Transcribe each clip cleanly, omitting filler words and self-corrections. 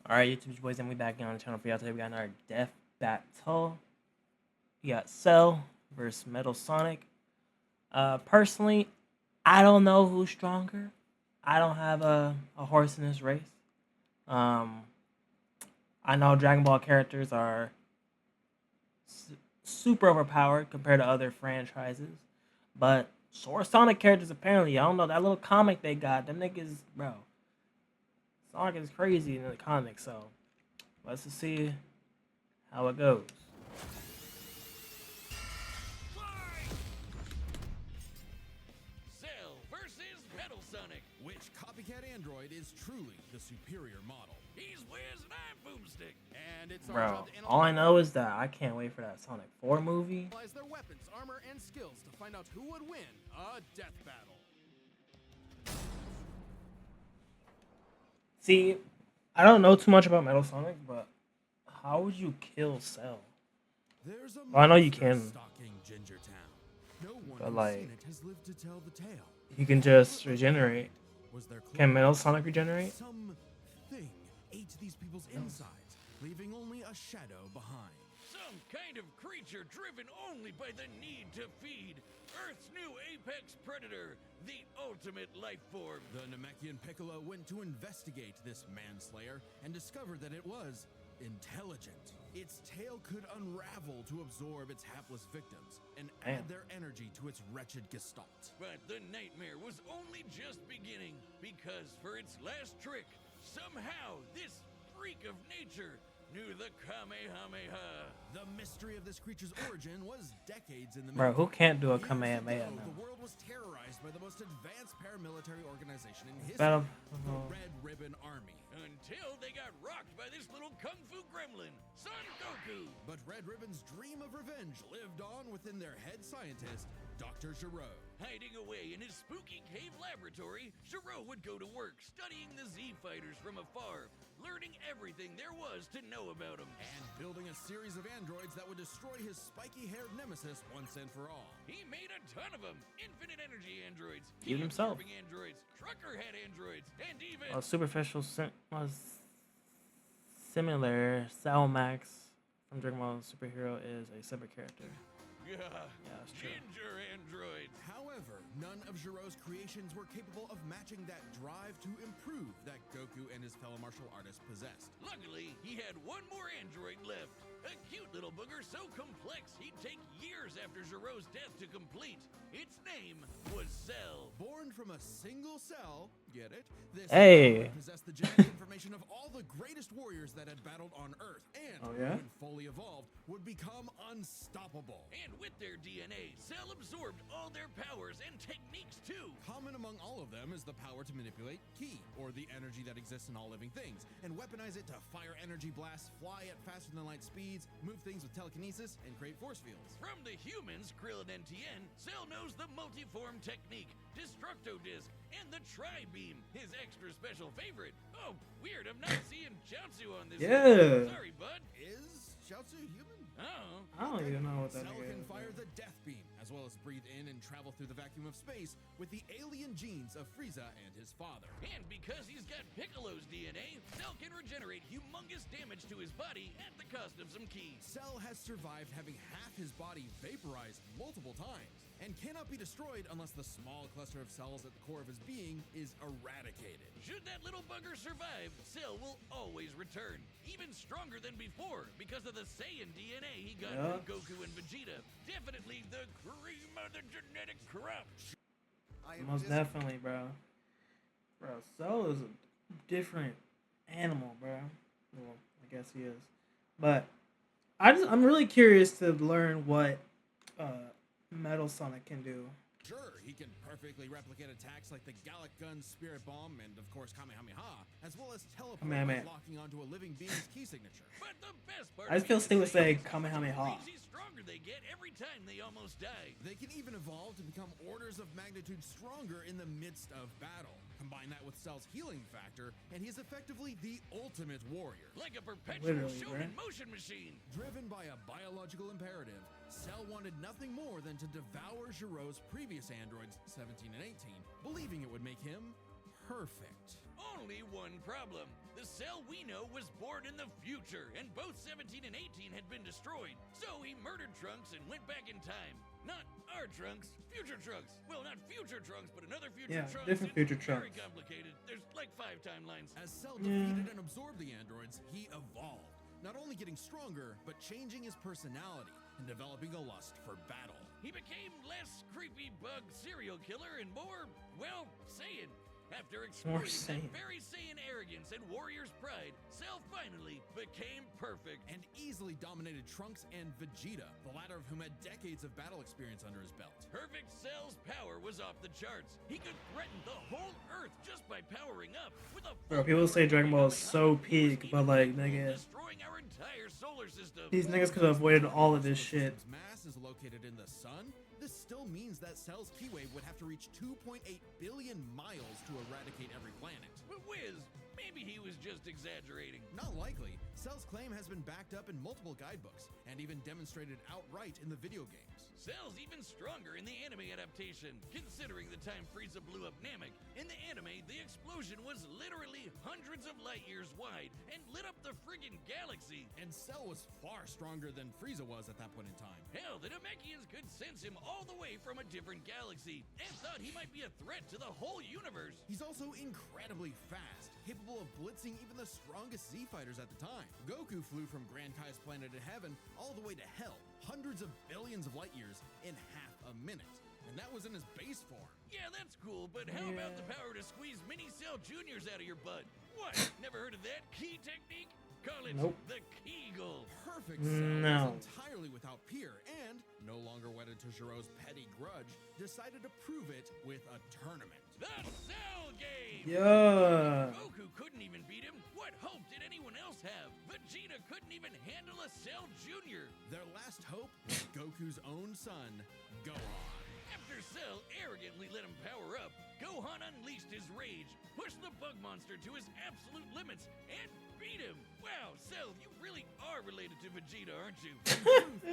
Alright, YouTube boys, and we back on the channel for y'all today. We got another death battle. We got Cell versus Metal Sonic. Personally, I don't know who's stronger. I don't have a horse in this race. I know Dragon Ball characters are super overpowered compared to other franchises, but Sword Sonic characters apparently, I don't know, that little comic they got, them niggas, bro. Sonic is crazy in the comics, so let's just see how it goes. Cell versus Metal Sonic. Which copycat android is truly the superior model? He's Wiz and I'm Boomstick. And it's our Bro, job to all I know is that I can't wait for that Sonic 4 movie. analyze their weapons, armor, and skills to find out who would win a death battle. See, I don't know too much about Metal Sonic, but how would you kill Cell? There's a Well, I know you monster can. stalking Gingertown. No one But, who's like, seen it has lived to tell the tale. You can just regenerate. Was there Can Metal Sonic regenerate? Something ate these people's insides, leaving only a shadow behind. Some kind of creature driven only by the need to feed. Earth's new apex predator, the ultimate life form. The Namekian Piccolo went to investigate this manslayer and discovered that it was intelligent. Its tail could unravel to absorb its hapless victims and add their energy to its wretched gestalt. But the nightmare was only just beginning, because for its last trick, somehow this freak of nature knew the Kamehameha. The mystery of this creature's origin was decades in the Bro, making. who can't do a Years Kamehameha ago, now? the world was terrorized by the most advanced paramilitary organization in history, Battle. the Red Ribbon Army. Until they got rocked by this little kung fu gremlin, Son Goku. But Red Ribbon's dream of revenge lived on within their head scientist, Dr. Gero. Hiding away in his spooky cave laboratory, Gero would go to work studying the Z fighters from afar, learning everything there was to know about them. And building a series of androids that would destroy his spiky-haired nemesis once and for all. He made a ton of them. Infinite energy androids, Even himself. heat-absorbing androids, trucker head androids, and even A superficial similar Max from Dragon Ball Superhero is a separate character. yeah, that's true. ginger androids. However, none of Gero's creations were capable of matching that drive to improve that Goku and his fellow martial artists possessed. Luckily, he had one more android left. A cute little booger so complex he'd take years after Gero's death to complete. Its name was Cell. Born from a single cell, get it? This Hey. possessed the genetic information of all the greatest warriors that had battled on Earth, and Oh, yeah? when fully evolved, would become unstoppable. And with their DNA, Cell absorbed all their powers and techniques too. Common among all of them is the power to manipulate Ki, or the energy that exists in all living things, and weaponize it to fire energy blasts, fly at faster than light speeds, move things with telekinesis, and create force fields. From the humans, Krillin and Tien, Cell knows the multiform technique, Destructo Disc, and the Tri-Beam, his extra special favorite. Oh, weird, I'm not seeing Chaozu on this Yeah. one. Sorry, bud. Is Chaozu human? Oh. I don't even know what that Cell nigga can is. fire the Death Beam, as well as breathe in and travel through the vacuum of space with the alien genes of Frieza and his father. And because he's got Piccolo's DNA, Cell can regenerate humongous damage to his body at the cost of some keys. Cell has survived having half his body vaporized multiple times, and cannot be destroyed unless the small cluster of cells at the core of his being is eradicated. Should that little bugger survive, Cell will always return, even stronger than before because of the Saiyan DNA he got from Goku and Vegeta. Definitely the cream of the genetic crop. Most definitely, bro. Bro, Cell is a different animal, bro. Well, I guess he is. But I'm really curious to learn what Metal Sonic can do. Sure, he can perfectly replicate attacks like the Gallic Gun, Spirit Bomb, and of course Kamehameha, as well as teleport by Kamehameha. locking onto a living being's key signature. But the best part I just feel stupid saying Kamehameha. crazy stronger they get every time they almost die. They can even evolve to become orders of magnitude stronger in the midst of battle. Combine that with Cell's healing factor, and he's effectively the ultimate warrior. Like a perpetual Literally, shonen right? motion machine. Driven by a biological imperative, Cell wanted nothing more than to devour Giro's previous androids, 17 and 18, believing it would make him perfect. Only one problem. The Cell we know was born in the future, and both 17 and 18 had been destroyed. So he murdered Trunks and went back in time. Not our Trunks, future Trunks. Well, not future Trunks, but another future Trunks. Different It's future very Trunks. complicated. There's like 5 timelines. As Cell defeated and absorbed the androids, he evolved, not only getting stronger, but changing his personality and developing a lust for battle. He became less creepy bug serial killer and more, well, Saiyan. After exploiting Saiyan. that very Saiyan arrogance and warrior's pride, Cell finally became perfect. And easily dominated Trunks and Vegeta, the latter of whom had decades of battle experience under his belt. Perfect Cell's power was off the charts. He could threaten the whole Earth just by powering up. With a Bro, people say Dragon Ball is so peak, but like, nigga, destroying our entire solar system. these niggas could have avoided all of this shit. Since mass is located in the sun, this still means that Cell's key wave would have to reach 2.8 billion miles to eradicate every planet. But Wiz, maybe he was just exaggerating. Not likely. Cell's claim has been backed up in multiple guidebooks and even demonstrated outright in the video games. Cell's even stronger in the anime adaptation, considering the time Frieza blew up Namek. In the anime, the explosion was literally hundreds of light years wide and lit up the friggin' galaxy. And Cell was far stronger than Frieza was at that point in time. Hell, the Namekians could sense him all the way from a different galaxy and thought he might be a threat to the whole universe. He's also incredibly fast, capable of blitzing even the strongest Z fighters at the time. Goku flew from Grand Kai's planet of heaven all the way to hell, hundreds of billions of light years in half a minute. And that was in his base form. Yeah, that's cool, but how about the power to squeeze mini Cell Juniors out of your butt? What? Never heard of that key technique? Call it Nope. the Kegel. Perfect Cell No. was entirely without peer and, no longer wedded to Giro's petty grudge, decided to prove it with a tournament. The Cell Game! Yeah. Goku couldn't even beat him. What hope did anyone else have? Vegeta couldn't even handle a Cell Junior. Their last hope was Goku's own son, Gohan. After Cell arrogantly let him power up, Gohan unleashed his rage, pushed the bug monster to his absolute limits, and beat him. Wow, Cell, you really are related to Vegeta, aren't you?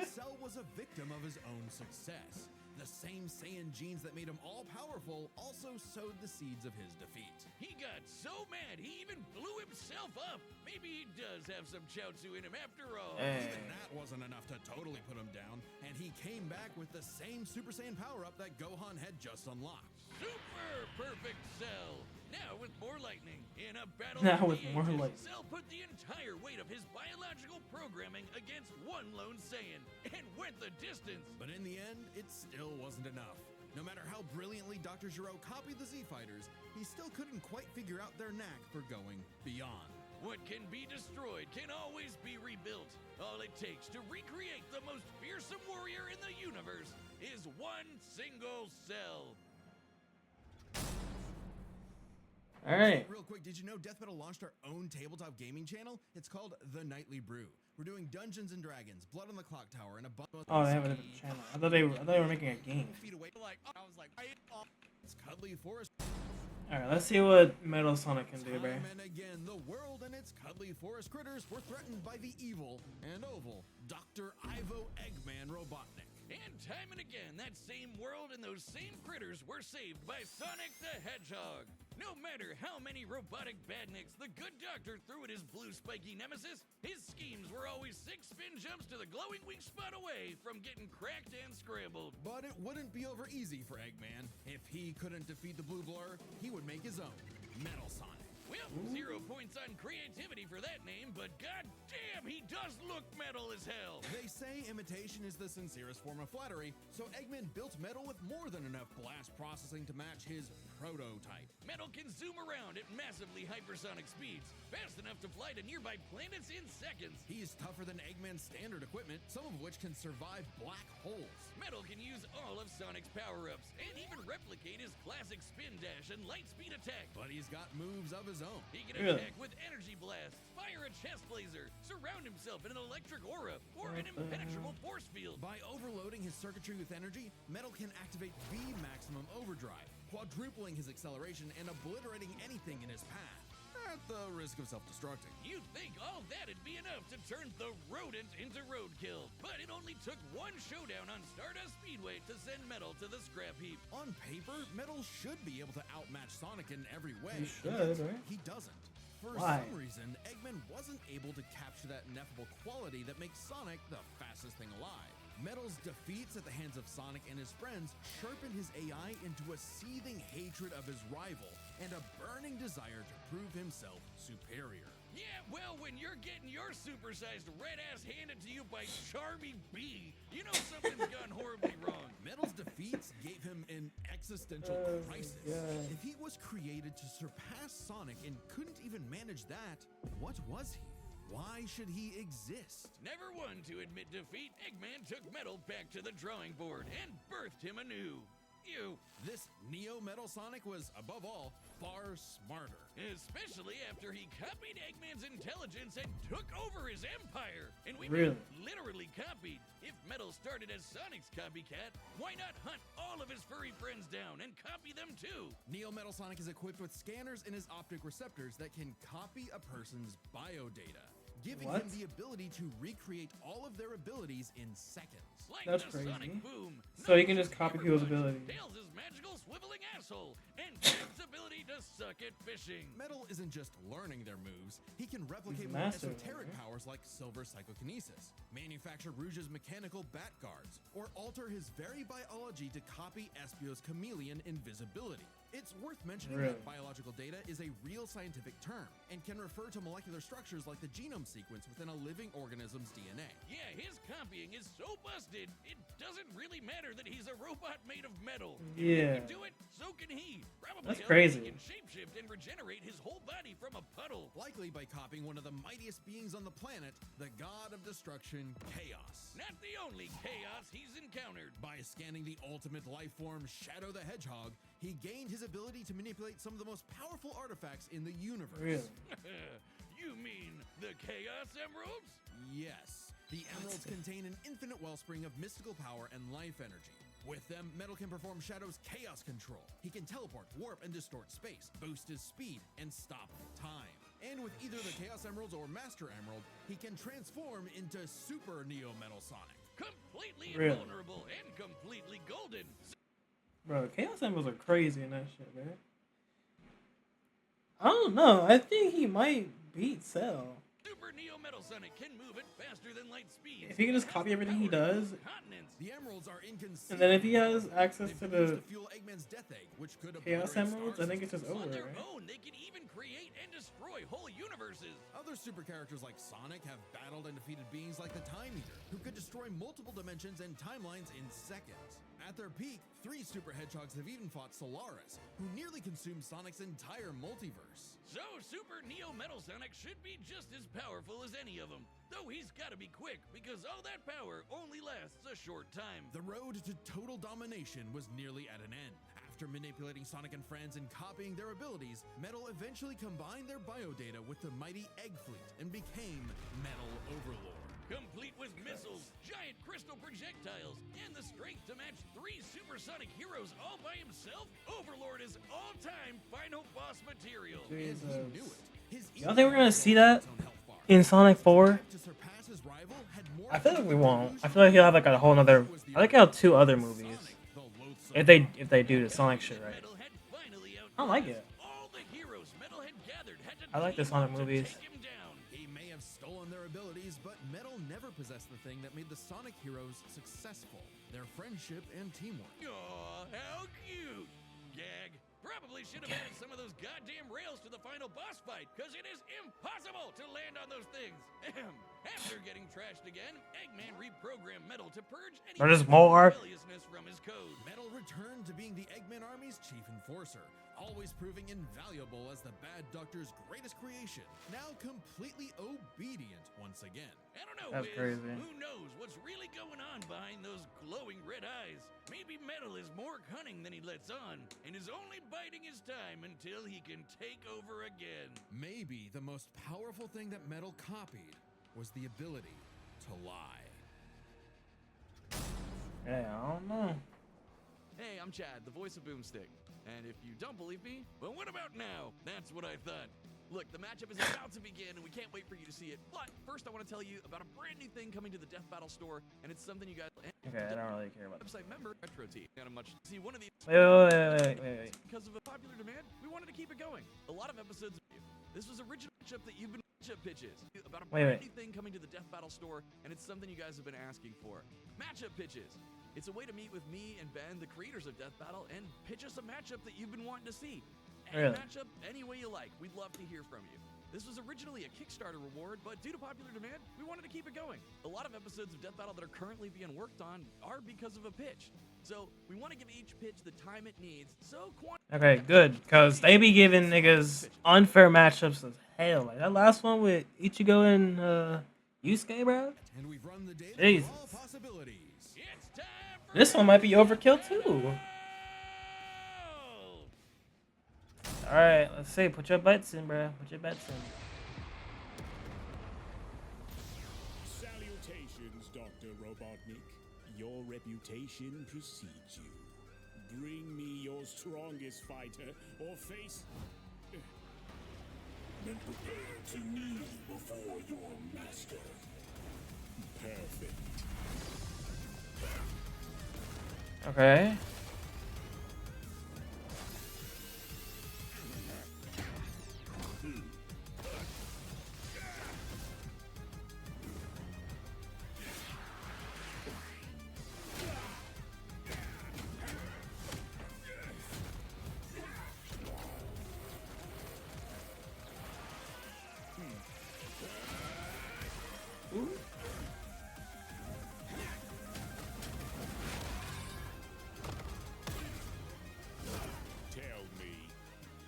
Cell was a victim of his own success. The same Saiyan genes that made him all-powerful also sowed the seeds of his defeat. He got so mad, he even blew himself up. Maybe he does have some Chaozu in him after all. Even that wasn't enough to totally put him down, and he came back with the same Super Saiyan power-up that Gohan had just unlocked. Super perfect Cell. Now with more lightning. In a battle Now of with the more ages, lightning. Cell put the entire weight of his biological programming against one lone Saiyan and went the distance. But in the end, it still wasn't enough. No matter how brilliantly Dr. Gero copied the Z-Fighters, he still couldn't quite figure out their knack for going beyond. What can be destroyed can always be rebuilt. All it takes to recreate the most fearsome warrior in the universe is one single Cell. All right. Real quick, did you know Death Metal launched our own tabletop gaming channel? It's called The Nightly Brew. We're doing Dungeons and Dragons, Blood on the Clock Tower, and a bunch of Oh, they have a different channel. I thought they were making a game. feet away. I was like, it's cuddly forest. All right, let's see what Metal Sonic can do, bro. Time and again, the world and its cuddly forest critters were threatened by the evil and oval Dr. Ivo Eggman Robotnik. And time and again, that same world and those same critters were saved by Sonic the Hedgehog. No matter how many robotic badniks the good doctor threw at his blue spiky nemesis, his schemes were always 6 spin jumps to the glowing weak spot away from getting cracked and scrambled. But it wouldn't be over easy for Eggman. If he couldn't defeat the blue blur, he would make his own Metal Sonic. Well, 0 points on creativity for that name, but goddamn, he does look metal as hell. They say imitation is the sincerest form of flattery, so Eggman built Metal with more than enough blast processing to match his prototype. Metal can zoom around at massively hypersonic speeds, fast enough to fly to nearby planets in seconds. He's tougher than Eggman's standard equipment, some of which can survive black holes. Metal can use all of Sonic's power-ups, and even replicate his classic spin dash and light speed attack. But he's got moves of his own. He can Really? attack with energy blast, fire a chest laser, surround himself in an electric aura, or an impenetrable force field. By overloading his circuitry with energy, Metal can activate V Maximum Overdrive, quadrupling his acceleration and obliterating anything in his path, at the risk of self-destructing. You'd think all that'd be enough to turn the rodent into roadkill, but it only took one showdown on Stardust Speedway to send Metal to the scrap heap. On paper, Metal should be able to outmatch Sonic in every way. He should, right? He doesn't. For Why? some reason, Eggman wasn't able to capture that ineffable quality that makes Sonic the fastest thing alive. Metal's defeats at the hands of Sonic and his friends sharpened his AI into a seething hatred of his rival and a burning desire to prove himself superior. Yeah, well, when you're getting your supersized red ass handed to you by Charmy B, you know something's gone horribly wrong. Metal's defeats gave him an existential crisis. God. If he was created to surpass Sonic and couldn't even manage that, what was he? Why should he exist? Never one to admit defeat, Eggman took Metal back to the drawing board and birthed him anew. You. This Neo Metal Sonic was, above all, far smarter. Especially after he copied Eggman's intelligence and took over his empire. And we Really? mean literally copied. If Metal started as Sonic's copycat, why not hunt all of his furry friends down and copy them too? Neo Metal Sonic is equipped with scanners in his optic receptors that can copy a person's biodata, giving him What? the ability to recreate all of their abilities in seconds. Like That's the crazy. Sonic Boom. So he can just copy people's abilities. Tails' magical swiveling asshole, and Jack's ability to suck at fishing. Metal isn't just learning their moves, he can replicate He's more mastering esoteric them, right? powers like Silver Psychokinesis, manufacture Rouge's mechanical bat guards, or alter his very biology to copy Espio's chameleon invisibility. It's worth mentioning Really? that biological data is a real scientific term and can refer to molecular structures like the genome sequence within a living organism's DNA. Yeah, his copying is so busted, it doesn't really matter that he's a robot made of metal. If you Yeah. can do it, so can he. Probably That's else crazy. He can shapeshift and regenerate his whole body from a puddle. Likely by copying one of the mightiest beings on the planet, the god of destruction, Chaos. Not the only chaos he's encountered. By scanning the ultimate life form, Shadow the Hedgehog, he gained his ability to manipulate some of the most powerful artifacts in the universe. Really? You mean the Chaos Emeralds? Yes. The emeralds contain an infinite wellspring of mystical power and life energy. With them, Metal can perform Shadow's chaos control. He can teleport, warp, and distort space, boost his speed, and stop time. And with either the Chaos Emeralds or Master Emerald, he can transform into Super Neo Metal Sonic. Completely Really? invulnerable and completely golden. Bro, Chaos Emeralds are crazy in that shit, man. I don't know. I think he might beat Cell. Super Neo Metal Sonic can move at faster than light speed. If he can just copy everything he does, Continents. The emeralds are inconceivable. and then if he has access They've to been used the to fuel Eggman's death egg, which could Chaos obliterate Emeralds, I stars think it's just and over, On their right? own, they can even create and destroy whole universes. Other super characters like Sonic have battled and defeated beings like the Time Eater, who could destroy multiple dimensions and timelines in seconds. At their peak, 3 super hedgehogs have even fought Solaris, who nearly consumed Sonic's entire multiverse. So Super Neo Metal Sonic should be just as powerful as any of them. Though he's gotta be quick, because all that power only lasts a short time. The road to total domination was nearly at an end. After manipulating Sonic and friends and copying their abilities, Metal eventually combined their biodata with the mighty Egg Fleet and became Metal Overlord. Complete with missiles, giant crystal projectiles, and the strength to match 3 supersonic heroes all by himself, Overlord is all-time final boss material. And he Jesus. knew it. His Y'all think we're gonna see that its own health bar. in Sonic 4? To surpass his rival had more I feel like we power won't. than I feel like he'll have like a whole nother. I think he'll have 2 other movies Sonic, the loathsome if they do the Sonic shit right. Metal had finally I like it. all the heroes Metal had gathered had to I like the team Sonic up to movies. take him down. He may have stolen their abilities, but Metal never possessed the thing that made the Sonic heroes successful: their friendship and teamwork. Aw, how cute! Gag. Probably should have added some of those goddamn rails to the final boss fight, because it is impossible to land on those things. Ahem. After getting trashed again, Eggman reprogrammed Metal to purge any There's more. rebelliousness from his code. Metal returned to being the Eggman Army's chief enforcer, always proving invaluable as the Bad Doctor's greatest creation, now completely obedient once again. I don't know, That's Wiz. crazy. Who knows what's really going on behind those glowing red eyes? Maybe Metal is more cunning than he lets on, and is only biding his time until he can take over again. Maybe the most powerful thing that Metal copied was the ability to lie. Yeah, I don't know. Hey, I'm Chad, the voice of Boomstick. And if you don't believe me, well, what about now? That's what I thought. Look, the matchup is about to begin, and we can't wait for you to see it. But first, I want to tell you about a brand new thing coming to the Death Battle store, and it's something you guys. Okay, I don't really care about this. Website member Retro Team. Got a much see one of these. Wait. Because of a popular demand, we wanted to keep it going. A lot of episodes. This was original matchup that you've been matchup pitches about a brand new thing coming to the Death Battle store, and it's something you guys have been asking for. Matchup pitches. It's a way to meet with me and Ben, the creators of Death Battle, and pitch us a matchup that you've been wanting to see. Any matchup, any way you like. We'd love to hear from you. This was originally a Kickstarter reward, but due to popular demand, we wanted to keep it going. A lot of episodes of Death Battle that are currently being worked on are because of a pitch. So we want to give each pitch the time it needs. So okay, good, because they be giving niggas unfair matchups as hell. Like that last one with Ichigo and Yusuke, bro. And we've run the data Jesus. for all possibilities. it's time for This one might be overkill too. Alright, let's see. Put your bets in, bro. Put your bets in. Salutations, Dr. Robotnik. Your reputation precedes you. Bring me your strongest fighter or face... Then prepare to kneel before your master. Perfect. Okay. Tell me,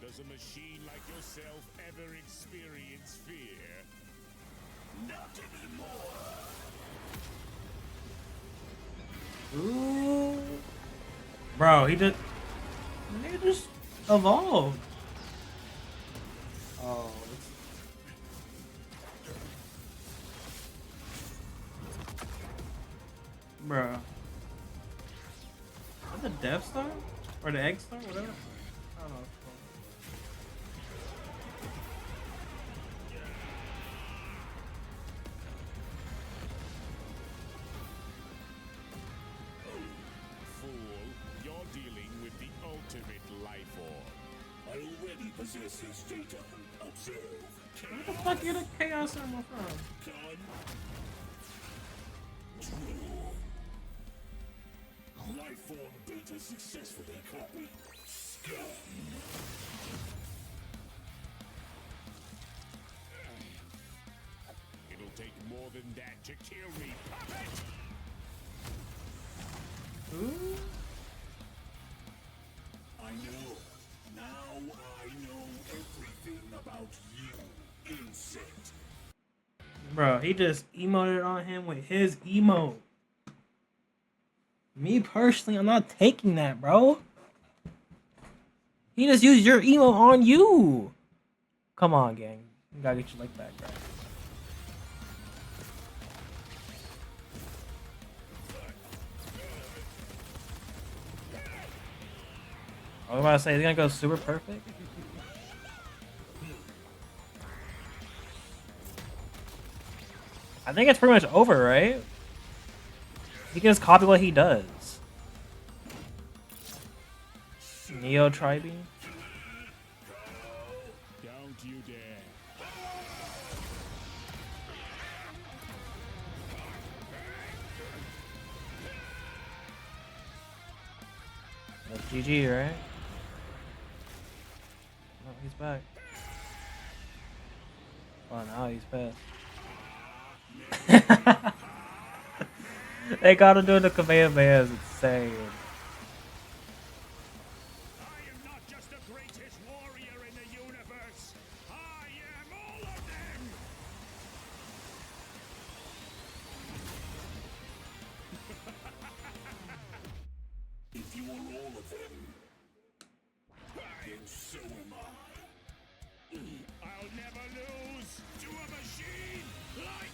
does a machine like yourself ever experience fear? Not anymore. Ooh. Bro, he just evolved. Oh. Bro. Is that the Death Star? Or the Egg Star? Whatever. I don't know. Fool, you're dealing with the ultimate life form. I already possess his data. Observe. Where the fuck you the Chaos Emerald from? Life form data successfully copied. Scum. It'll take more than that to kill me, puppet! Ooh. I know. Now I know everything about you, insect. Bro, he just emoted on him with his emote. Me personally, I'm not taking that, bro. He just used your emote on you. Come on, gang. You gotta get your lick back, bro. I was about to say, is he gonna go super perfect? I think it's pretty much over, right? He can just copy what he does. Neo Tribe. Don't you dare. That's GG, right? Oh, he's back. Oh, now he's pissed. They got him doing the Kamehameha is insane. I am not just the greatest warrior in the universe. I am all of them. If you are all of them, then so am I. I'll never lose to a machine like...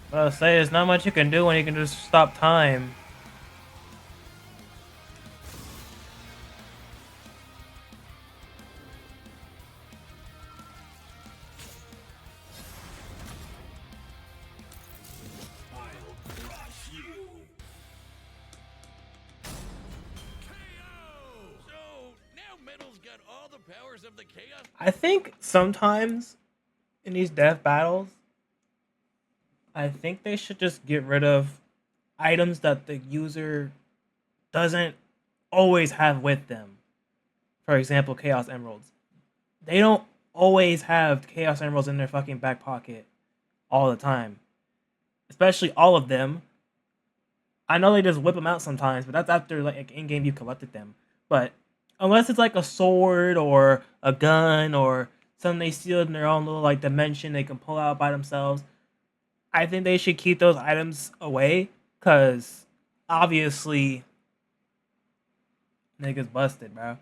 What I was saying, there's not much you can do when you can just stop time. the powers of the chaos. I think sometimes in these death battles, I think they should just get rid of items that the user doesn't always have with them. For example, Chaos Emeralds. They don't always have Chaos Emeralds in their fucking back pocket all the time. Especially all of them. I know they just whip them out sometimes, but that's after like in game you collected them. But unless it's like a sword or a gun or something they steal in their own little like dimension they can pull out by themselves, I think they should keep those items away, cause obviously niggas busted, bro.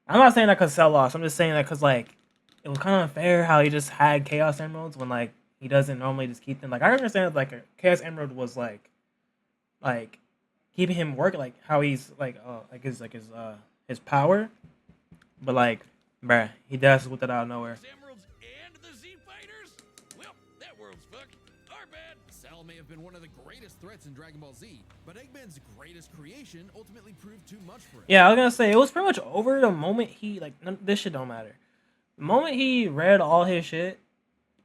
I'm not saying that cause Cell lost. I'm just saying that cause like it was kind of unfair how he just had Chaos Emeralds when like he doesn't normally just keep them. Like I understand like a Chaos Emerald was like keeping him working, like how he's his power, but like bruh, he does with it out of nowhere. Emeralds and the Z Fighters? Well, that world's fucked. Our bad. Cell may have been one of the greatest threats in Dragon Ball Z, but Eggman's greatest creation ultimately proved too much for him. Yeah, I was gonna say it was pretty much over the moment he this shit don't matter. The moment he read all his shit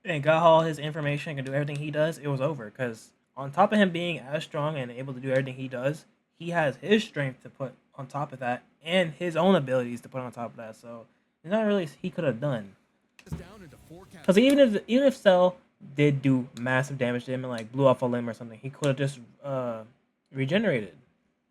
and got all his information and can do everything he does, it was over. Cause on top of him being as strong and able to do everything he does, he has his strength to put on top of that and his own abilities to put on top of that. So there's not really he could have done. Because even if Cell did do massive damage to him and like blew off a limb or something, he could have just regenerated.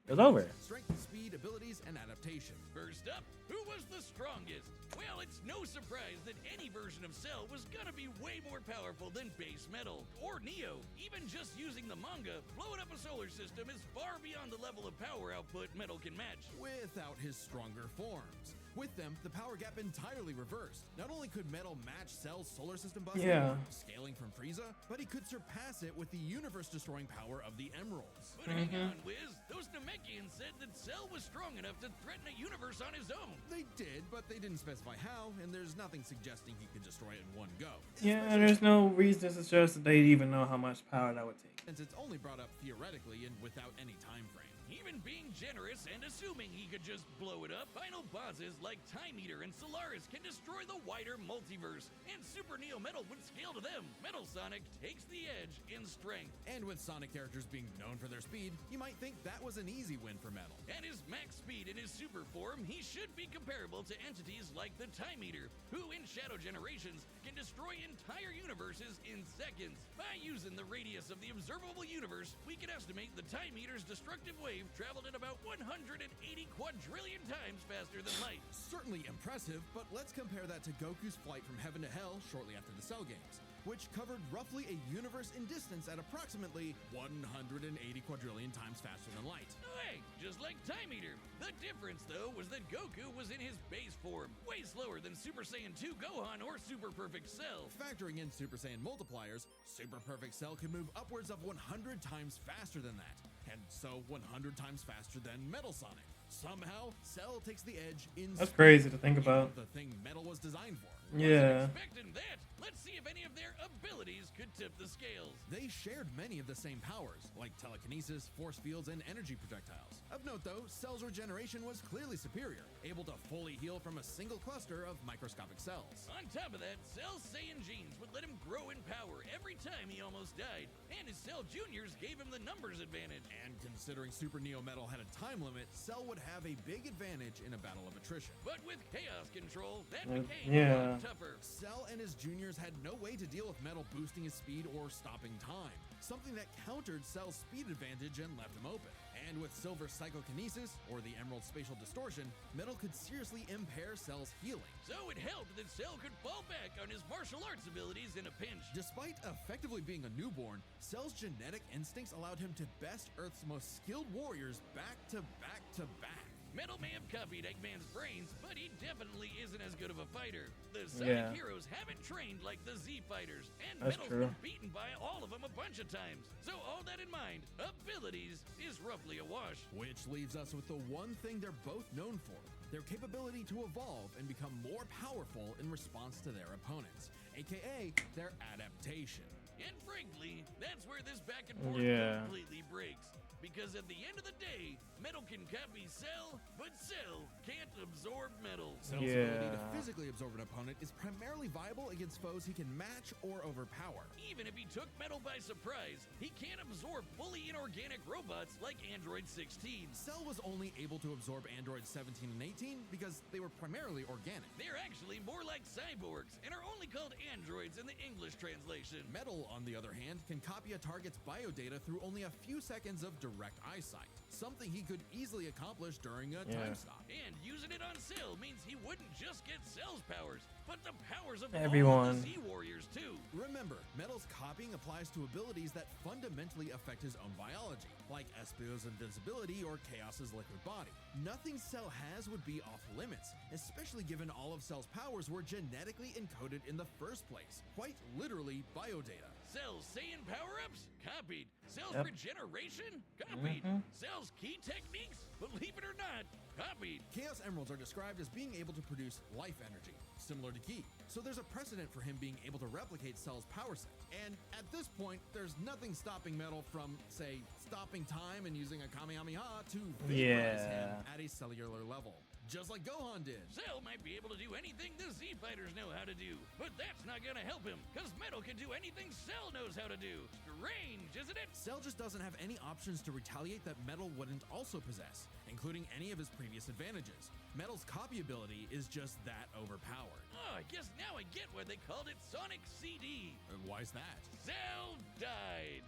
It was over. Strength, speed, abilities, and adaptation. First up, who was the strongest? Well, it's no surprise that any version of Cell was gonna be way more powerful than Base Metal or Neo. Even just using the manga, blowing up a solar system is far beyond the level of power output Metal can match. Without his stronger forms. With them, the power gap entirely reversed. Not only could Metal match Cell's solar system busting, scaling from Frieza, but he could surpass it with the universe-destroying power of the Emeralds. But hang on, Wiz. Those Namekians said that Cell was strong enough to threaten a universe on his own. They did, but they didn't specify how, and there's nothing suggesting he could destroy it in one go. Yeah, there's no reason to suggest that they'd even know how much power that would take. Since it's only brought up theoretically and without any time frame. Even being generous and assuming he could just blow it up, final bosses like Time Eater and Solaris can destroy the wider multiverse, and Super Neo Metal would scale to them. Metal Sonic takes the edge in strength. And with Sonic characters being known for their speed, you might think that was an easy win for Metal. At his max speed in his super form, he should be comparable to entities like the Time Eater, who in Shadow Generations can destroy entire universes in seconds. By using the radius of the observable universe, we can estimate the Time Eater's destructive wave traveled at about 180 quadrillion times faster than light. Certainly impressive, but let's compare that to Goku's flight from heaven to hell shortly after the Cell games, which covered roughly a universe in distance at approximately 180 quadrillion times faster than light. Hey, just like Time Eater. The difference, though, was that Goku was in his base form, way slower than Super Saiyan 2 Gohan or Super Perfect Cell. Factoring in Super Saiyan multipliers, Super Perfect Cell can move upwards of 100 times faster than that, and so 100 times faster than Metal Sonic. Somehow, Cell takes the edge in That's crazy to think about. the thing Metal was designed for. Yeah. Wasn't expecting that. Let's see if any of their abilities could tip the scales. They shared many of the same powers, like telekinesis, force fields, and energy projectiles. Of note, though, Cell's regeneration was clearly superior, able to fully heal from a single cluster of microscopic cells. On top of that, Cell's Saiyan genes would let him grow in power every time he almost died, and his Cell Juniors gave him the numbers advantage. And considering Super Neo Metal had a time limit, Cell would have a big advantage in a battle of attrition. But with Chaos Control, that became a yeah. lot tougher. Cell and his juniors had no way to deal with Metal boosting his speed or stopping time, something that countered Cell's speed advantage and left him open. And with Silver Psychokinesis, or the Emerald Spatial Distortion, Metal could seriously impair Cell's healing. So it helped that Cell could fall back on his martial arts abilities in a pinch. Despite effectively being a newborn, Cell's genetic instincts allowed him to best Earth's most skilled warriors back to back to back. Metal may have copied Eggman's brains, but he definitely isn't as good of a fighter. The Sonic heroes haven't trained like the Z fighters, and That's Metal's true. been beaten by all of them a bunch of times. So all that in mind, abilities is roughly a wash. Which leaves us with the one thing they're both known for, their capability to evolve and become more powerful in response to their opponents, aka their adaptation. And frankly, that's where this back and forth Yeah. completely breaks. Because at the end of the day, metal can copy Cell, but Cell can't absorb metal. Cell's ability to Yeah. physically absorb an opponent is primarily viable against foes he can match or overpower. Even if he took metal by surprise, he can't absorb fully inorganic robots like Android 16. Cell was only able to absorb Android 17 and 18 because they were primarily organic. They're actually more like cyborgs and are only called androids in the English translation. Metal, on the other hand, can copy a target's biodata through only a few seconds of direct eyesight, something he could easily accomplish during a time stop. And using it on Cell means he wouldn't just get Cell's powers, but the powers of all Everyone. the Z Warriors too. Remember, Metal's copying applies to abilities that fundamentally affect his own biology, like Espio's invincibility or Chaos's liquid body. Nothing Cell has would be off limits, especially given all of Cell's powers were genetically encoded in the first place. Quite literally, biodata. Cell's Saiyan power-ups? Copied. Cell's Yep. regeneration? Copied. Cell's key techniques? Believe it or not, copied. Chaos Emeralds are described as being able to produce life energy, similar to Ki. So there's a precedent for him being able to replicate Cell's power set. And at this point, there's nothing stopping Metal from, say, stopping time and using a Kamehameha to vaporize him at a cellular level. Just like Gohan did. Cell might be able to do anything the Z Fighters know how to do, but that's not gonna help him, because Metal can do anything Cell knows how to do. Strange, isn't it? Cell just doesn't have any options to retaliate that Metal wouldn't also possess, including any of his previous advantages. Metal's copy ability is just that overpowered. Oh, I guess now I get why they called it Sonic CD. Why's that? Cell died.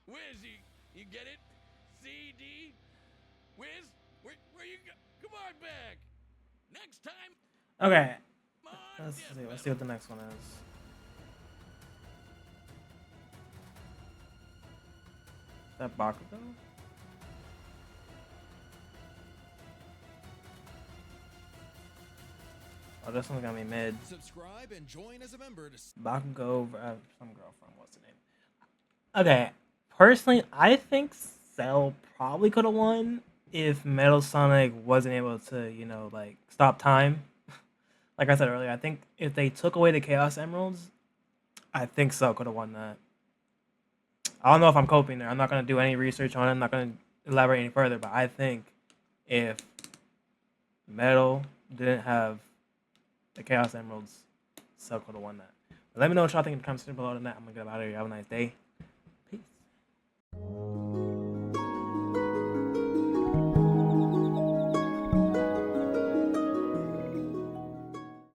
Wiz, you get it? CD? Wiz, where you go? Come on back. Next time, Okay. come on. Let's Death see. Let's Metal. see what the next one is. Is that Bakugo? Oh, this one's gonna be mid. Subscribe and join as a member to Bakugo, some girlfriend. What's the name? Okay. Personally, I think Cell probably could have won if Metal Sonic wasn't able to, like stop time. Like I said earlier, I think if they took away the Chaos Emeralds, I think Cell could have won that. I don't know if I'm coping there. I'm not gonna do any research on it. I'm not gonna elaborate any further. But I think if Metal didn't have the Chaos Emeralds, Cell could have won that. But let me know what y'all think in the comments below. Than that, I'm gonna get out of here. Have a nice day. Peace.